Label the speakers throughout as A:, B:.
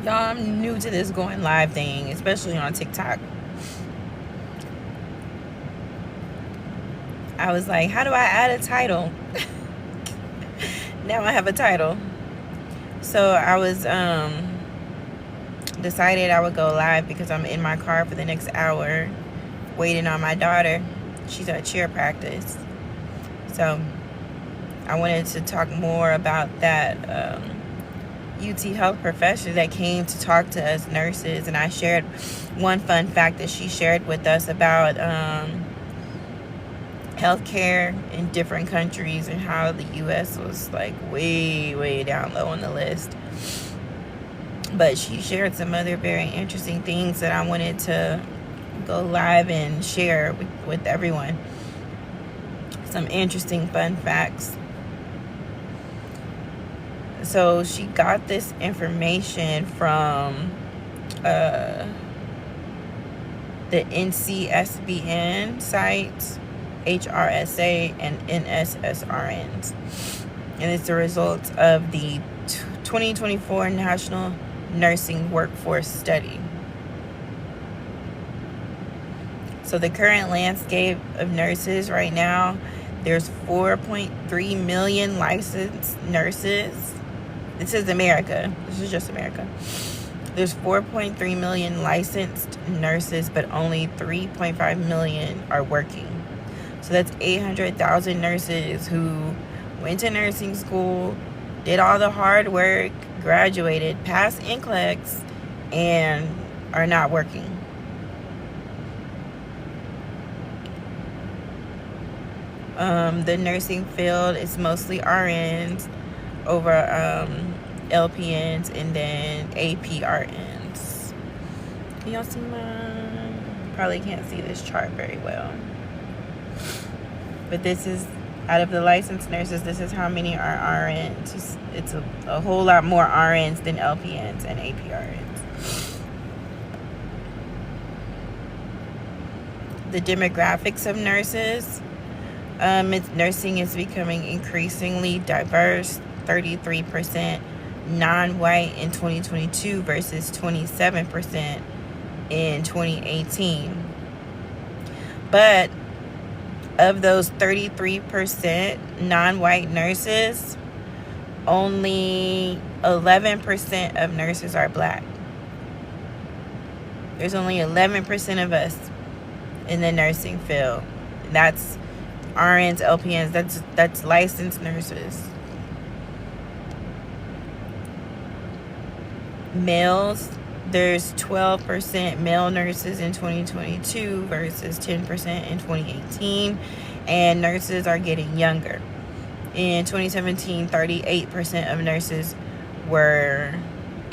A: Y'all, I'm new to this going live thing, especially on TikTok. I was like, how do I add a title? Now I have a title. So I was decided I would go live because I'm in my car for the next hour waiting on my daughter. She's at cheer practice. So I wanted to talk more about that UT health professor that came to talk to us nurses, and I shared one fun fact that she shared with us about healthcare in different countries and how the US was like way down low on the list. But she shared some other very interesting things that I wanted to go live and share with everyone. Some interesting fun facts. So she got this information from the NCSBN sites, HRSA, and NSSRNs. And it's the result of the 2024 National Nursing Workforce Study. So the current landscape of nurses right now, there's 4.3 million licensed nurses. This is America. This is just America. There's 4.3 million licensed nurses, but only 3.5 million are working. So that's 800,000 nurses who went to nursing school, did all the hard work, graduated, passed NCLEX, and are not working. The nursing field is mostly RNs over LPNs and then APRNs. Can y'all see mine? Probably can't see this chart very well. But this is, out of the licensed nurses, this is how many are RNs. It's a whole lot more RNs than LPNs and APRNs. The demographics of nurses. Nursing is becoming increasingly diverse. 33% non-white in 2022 versus 27% in 2018. But of those 33% non-white nurses, only 11% of nurses are black. There's only 11% of us in the nursing field. That's RNs, LPNs, that's licensed nurses. Males, there's 12% male nurses in 2022 versus 10% in 2018, and nurses are getting younger. In 2017, 38% of nurses were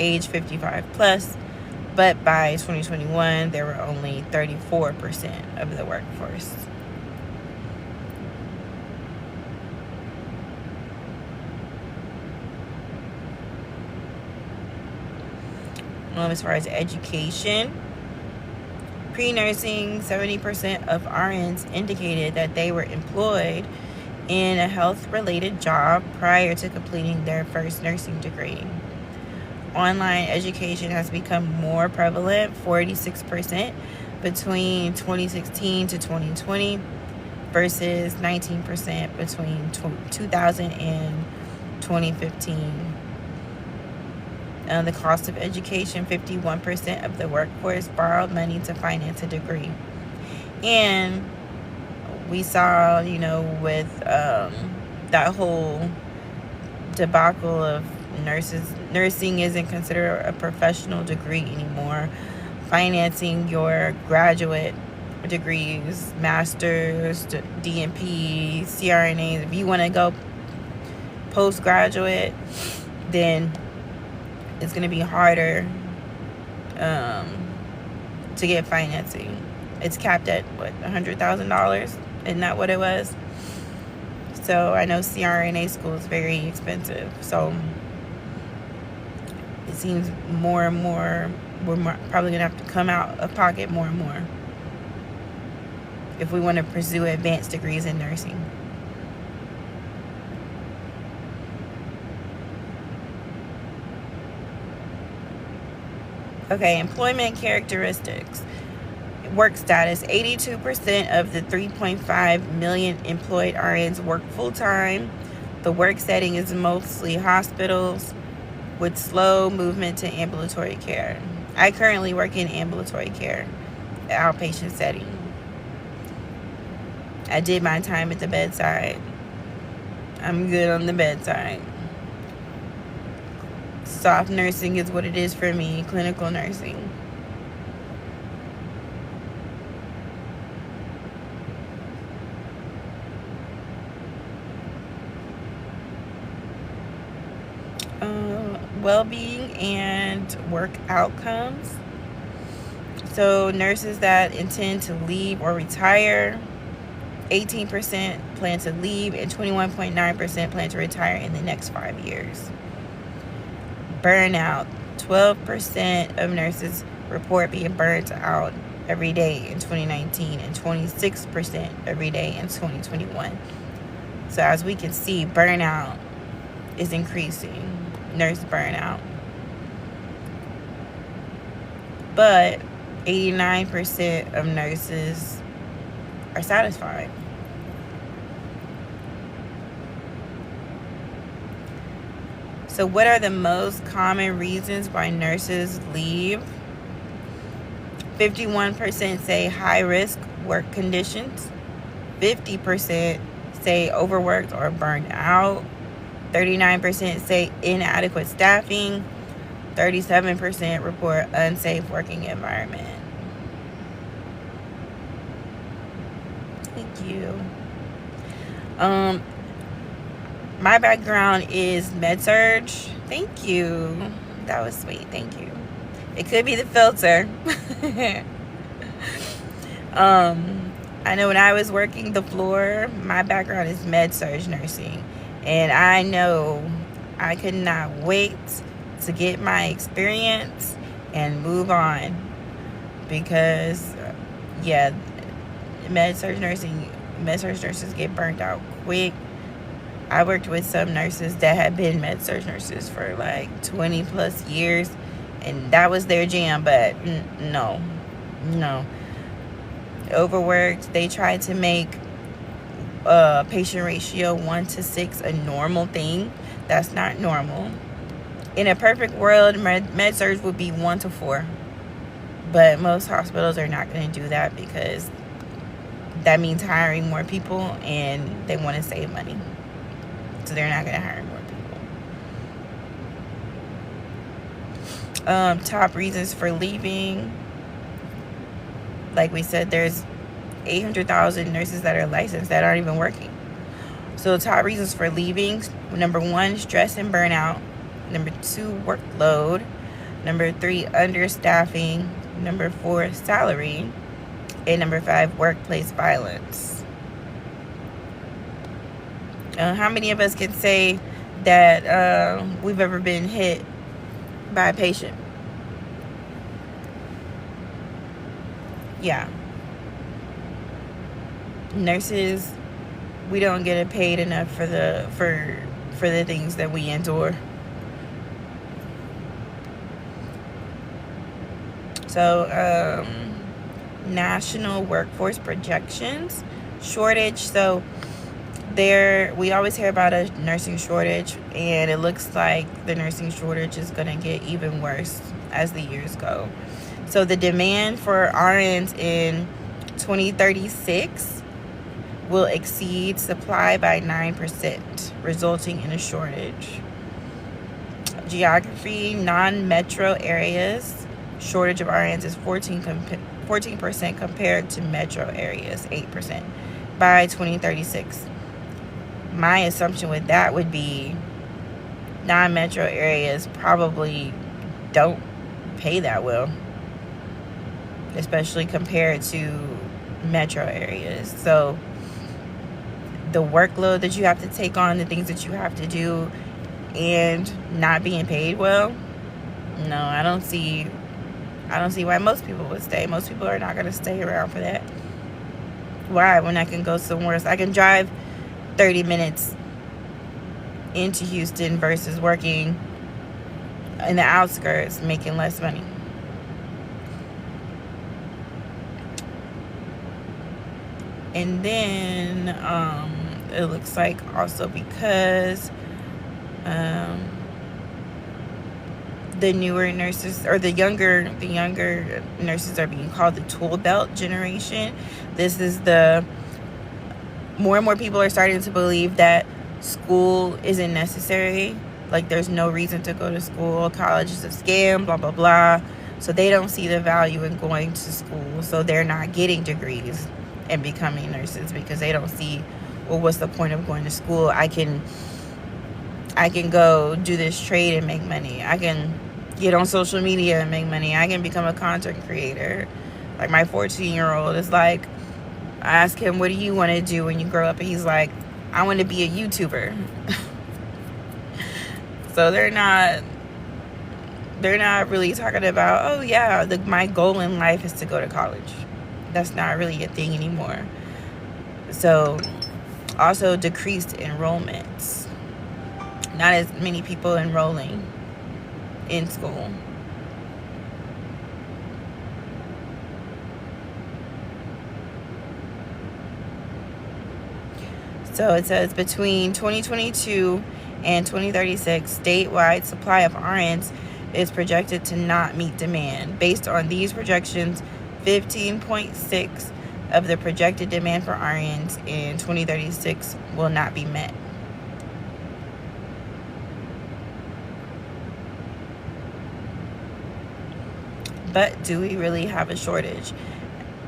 A: age 55 plus, but by 2021, there were only 34% of the workforce. As far as education, pre-nursing, 70% of RNs indicated that they were employed in a health-related job prior to completing their first nursing degree. Online education has become more prevalent, 46% between 2016 to 2020 versus 19% between 2000 and 2015. The cost of education, 51% of the workforce borrowed money to finance a degree. And we saw, with that whole debacle of nursing isn't considered a professional degree anymore. Financing your graduate degrees, masters, DNP, CRNAs, if you want to go postgraduate, then it's going to be harder to get financing. It's capped at, $100,000? Isn't that what it was? So I know CRNA school is very expensive. So it seems more and more we're probably going to have to come out of pocket more and more if we want to pursue advanced degrees in nursing. Okay, employment characteristics. Work status. 82% of the 3.5 million employed RNs work full-time. The work setting is mostly hospitals with slow movement to ambulatory care. I currently work in ambulatory care, outpatient setting. I did my time at the bedside. I'm good on the bedside. Soft nursing is what it is for me, clinical nursing. Well-being and work outcomes. So nurses that intend to leave or retire, 18% plan to leave and 21.9% plan to retire in the next 5 years. Burnout. 12% of nurses report being burnt out every day in 2019 and 26% every day in 2021. So as we can see, burnout is increasing, nurse burnout. But 89% of nurses are satisfied. So what are the most common reasons why nurses leave? 51% say high-risk work conditions. 50% say overworked or burned out. 39% say inadequate staffing. 37% report unsafe working environment. Thank you. My background is med-surg. Thank you. That was sweet. Thank you. It could be the filter. I know when I was working the floor, my background is med-surg nursing. And I know I could not wait to get my experience and move on. Because, yeah, med-surg nurses get burnt out quick. I worked with some nurses that had been med-surg nurses for like 20 plus years, and that was their jam, but no. Overworked. They tried to make patient ratio 1:6 a normal thing. That's not normal. In a perfect world, med-surg would be 1:4, but most hospitals are not going to do that because that means hiring more people, and they want to save money. So they're not going to hire more people. Top reasons for leaving. Like we said, there's 800,000 nurses that are licensed that aren't even working. So top reasons for leaving. Number 1, stress and burnout. Number 2, workload. Number 3, understaffing. Number 4, salary. And number 5, workplace violence. How many of us can say that we've ever been hit by a patient? Yeah. Nurses, we don't get paid enough for the things that we endure. So national workforce projections, shortage. So we always hear about a nursing shortage, and it looks like the nursing shortage is going to get even worse as the years go. So the demand for RNs in 2036 will exceed supply by 9%, resulting in a shortage. Geography, non-metro areas, shortage of RNs is 14% compared to metro areas, 8% by 2036. My assumption with that would be non-metro areas probably don't pay that well, especially compared to metro areas. So the workload that you have to take on, the things that you have to do, and not being paid well, no, I don't see why most people would stay. Most people are not going to stay around for that. Why? When I can go somewhere else. I can drive 30 minutes into Houston versus working in the outskirts, making less money. And then it looks like also because the newer nurses, or the younger nurses, are being called the tool belt generation. This is the more and more people are starting to believe that school isn't necessary. Like, there's no reason to go to school. College is a scam, blah, blah, blah. So they don't see the value in going to school. So they're not getting degrees and becoming nurses because they don't see, well, what's the point of going to school? I can go do this trade and make money. I can get on social media and make money. I can become a content creator. Like, my 14-year-old is like, I ask him, what do you want to do when you grow up? And he's like, I want to be a YouTuber. So they're not really talking about, oh yeah, my goal in life is to go to college. That's not really a thing anymore. So also decreased enrollments. Not as many people enrolling in school. So it says between 2022 and 2036, statewide supply of RNs is projected to not meet demand. Based on these projections, 15.6 of the projected demand for RNs in 2036 will not be met. But do we really have a shortage?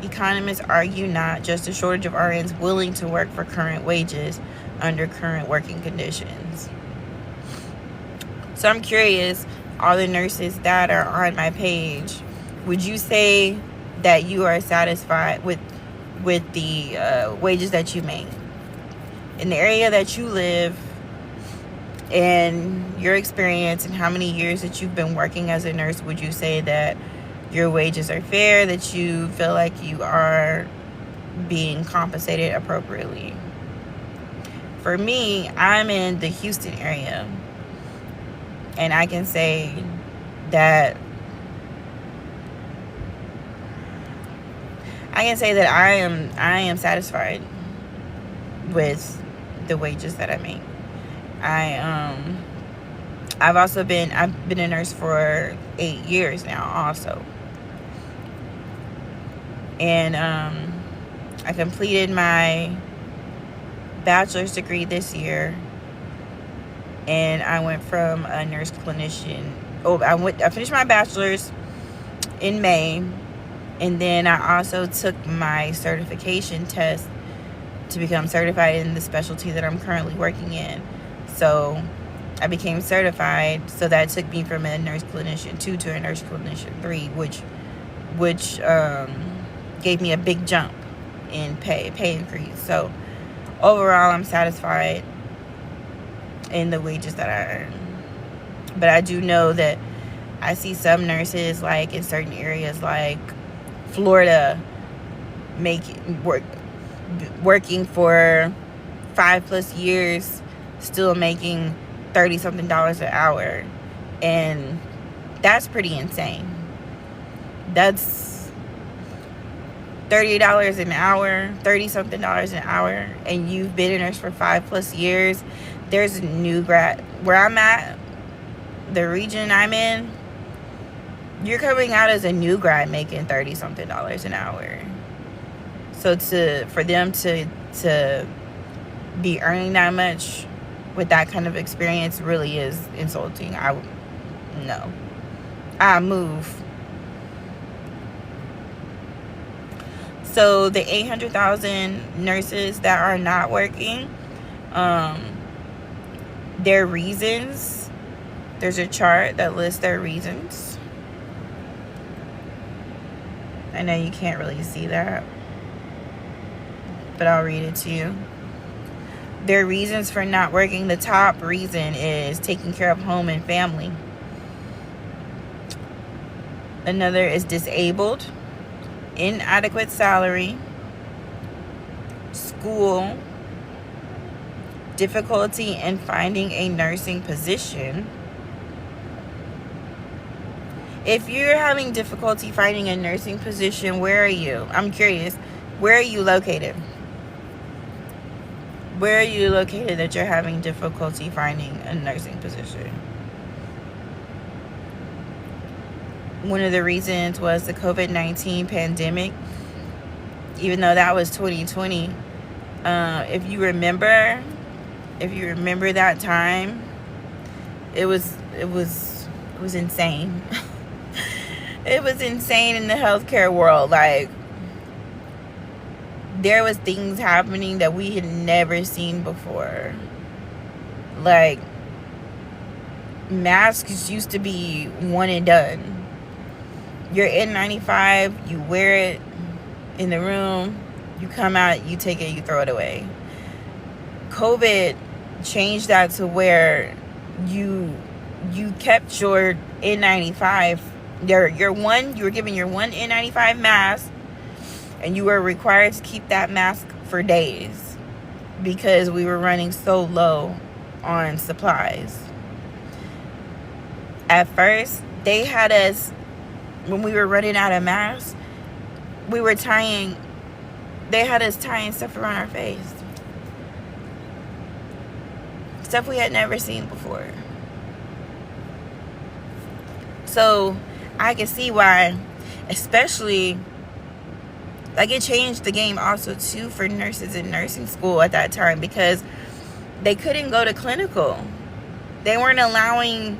A: Economists argue not just a shortage of RNs willing to work for current wages under current working conditions. So I'm curious, all the nurses that are on my page, would you say that you are satisfied with the wages that you make? In the area that you live, and your experience and how many years that you've been working as a nurse, would you say that your wages are fair, that you feel like you are being compensated appropriately? For me, I'm in the Houston area, and I can say that I am satisfied with the wages that I make. I've been a nurse for 8 years now also. And I completed my bachelor's degree this year, and I went from a nurse clinician. I finished my bachelor's in May, and then I also took my certification test to become certified in the specialty that I'm currently working in. So I became certified, so that took me from a nurse clinician 2 to a nurse clinician 3, which gave me a big jump in pay increase. So overall, I'm satisfied in the wages that I earn. But I do know that I see some nurses, like in certain areas like Florida, working for 5+ years, still making $30-something an hour, and that's pretty insane. That's $30 an hour, $30-something an hour, and you've been a nurse for 5+ years. There's a new grad where I'm at, the region I'm in. You're coming out as a new grad making $30-something an hour. So for them to be earning that much with that kind of experience really is insulting. I move. So the 800,000 nurses that are not working, their reasons, there's a chart that lists their reasons. I know you can't really see that, but I'll read it to you. Their reasons for not working, the top reason is taking care of home and family. Another is disabled, inadequate salary, school, difficulty in finding a nursing position. If you're having difficulty finding a nursing position, where are you? I'm curious. Where are you located? Where are you located that you're having difficulty finding a nursing position? One of the reasons was the COVID-19 pandemic, even though that was 2020. If you remember that time, it was insane. It was insane in the healthcare world. Like, there was things happening that we had never seen before. Like, masks used to be one and done. Your N95, you wear it in the room, you come out, you take it, you throw it away. COVID changed that to where you kept your N95, you were given your one N95 mask, and you were required to keep that mask for days because we were running so low on supplies. At first, they had us, when we were running out of masks, they had us tying stuff around our face. Stuff we had never seen before. So I can see why, especially, like, it changed the game also too for nurses in nursing school at that time, because they couldn't go to clinical. They weren't allowing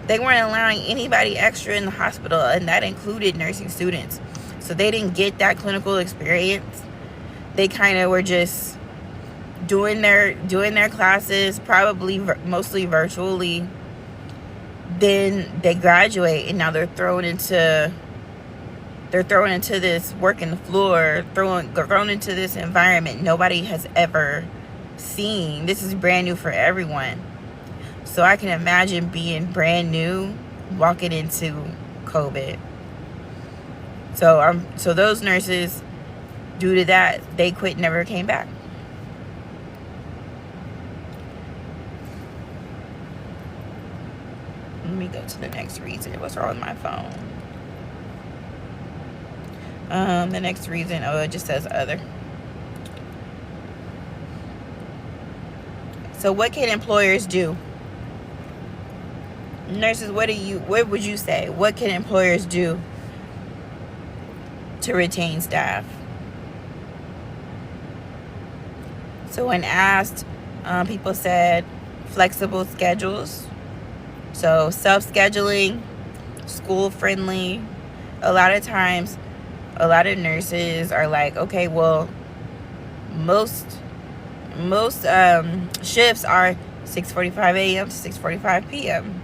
A: anybody extra in the hospital, and that included nursing students. So they didn't get that clinical experience. They kind of were just doing their classes, probably mostly virtually. Then they graduate, and now they're thrown into this working the floor, thrown into this environment nobody has ever seen. This is brand new for everyone. So I can imagine being brand new, walking into COVID. So those nurses, due to that, they quit, never came back. Let me go to the next reason. What's wrong with my phone? The next reason, it just says other. So what can employers do? Nurses, what would you say? What can employers do to retain staff? So when asked, people said flexible schedules. So self-scheduling, school-friendly. A lot of times, a lot of nurses are like, okay, well, most shifts are 6:45 a.m. to 6:45 p.m.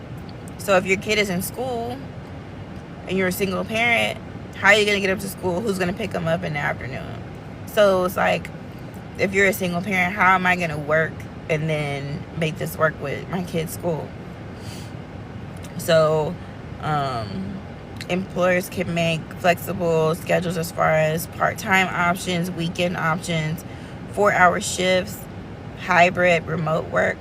A: So if your kid is in school and you're a single parent, how are you going to get up to school? Who's going to pick them up in the afternoon? So it's like, if you're a single parent, how am I going to work and then make this work with my kid's school? So employers can make flexible schedules as far as part-time options, weekend options, 4-hour shifts, hybrid, remote work,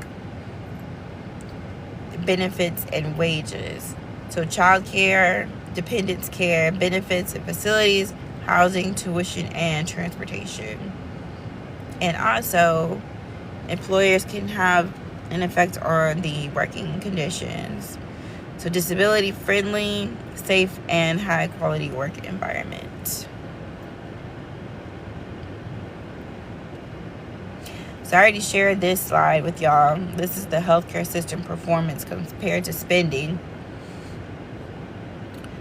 A: benefits and wages. So childcare, dependents care, benefits and facilities, housing, tuition, and transportation. And also, employers can have an effect on the working conditions. So disability friendly, safe, and high quality work environment. So I already shared this slide with y'all. This is the healthcare system performance compared to spending.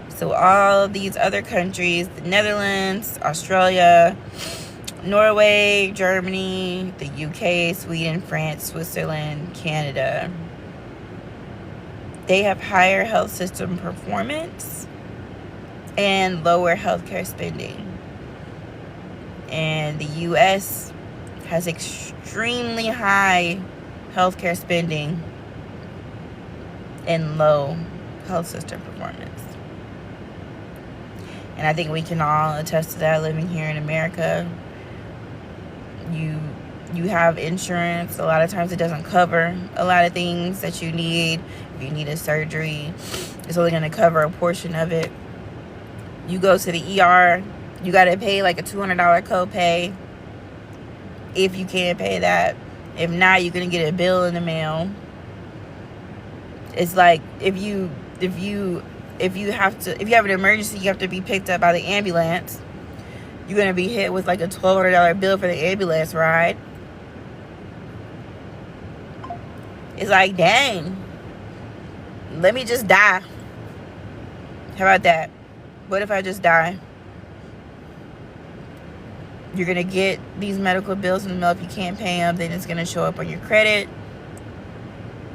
A: So all of these other countries, the Netherlands, Australia, Norway, Germany, the UK, Sweden, France, Switzerland, Canada, they have higher health system performance and lower healthcare spending. And the US has extremely high healthcare spending and low health system performance. And I think we can all attest to that living here in America. You have insurance. A lot of times it doesn't cover a lot of things that you need. If you need a surgery, it's only going to cover a portion of it. You go to the ER, you got to pay like a $200 copay if you can't pay that. If not, you're gonna get a bill in the mail. It's like if you have an emergency, you have to be picked up by the ambulance. You're gonna be hit with like a $1,200 bill for the ambulance ride. It's like, dang, let me just die. How about that? What if I just die? You're gonna get these medical bills in the mail. If you can't pay them, then it's gonna show up on your credit.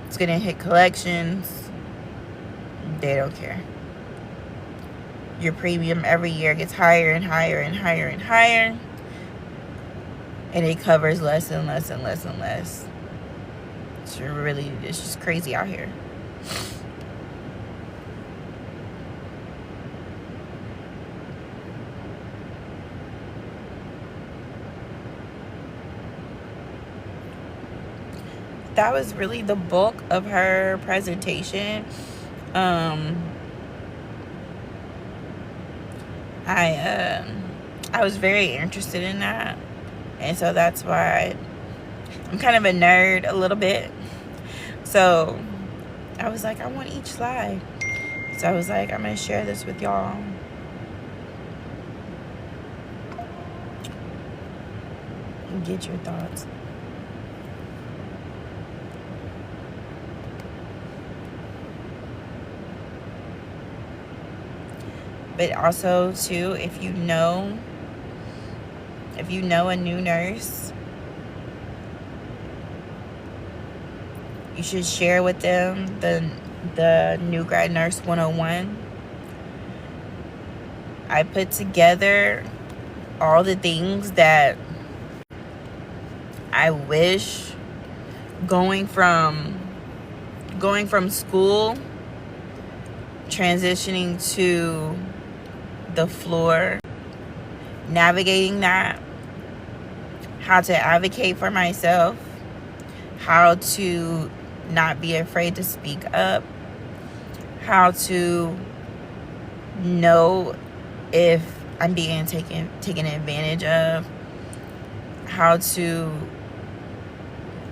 A: It's gonna hit collections. They don't care. Your premium every year gets higher and higher and higher and higher, and it covers less and less and less and less. It's just crazy out here. That was really the bulk of her presentation. I was very interested in that, and so that's why I'm kind of a nerd a little bit. So I was like, I want each slide. So I was like, I'm gonna share this with y'all. Get your thoughts. But also too, if you know a new nurse, you should share with them the New Grad Nurse 101. I put together all the things that I wish going from school, transitioning to the floor, navigating that, how to advocate for myself, how to not be afraid to speak up, how to know if I'm being taken advantage of, how to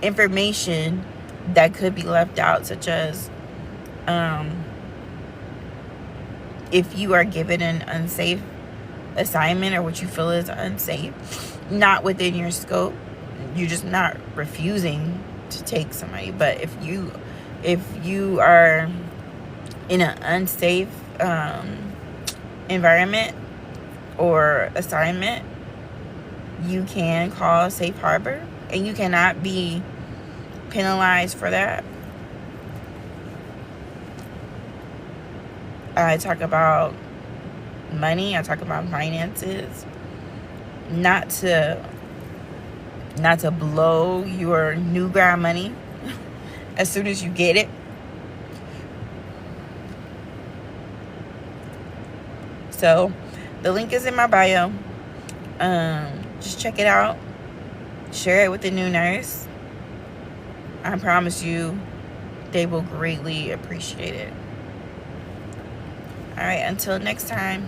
A: information that could be left out, such as if you are given an unsafe assignment or what you feel is unsafe, not within your scope, you're just not refusing to take somebody. But if you are in an unsafe environment or assignment, you can call safe harbor, and you cannot be penalized for that. I talk about money. I talk about finances. Not to blow your new grad money as soon as you get it. So the link is in my bio. Just check it out. Share it with the new nurse. I promise you, they will greatly appreciate it. All right, until next time.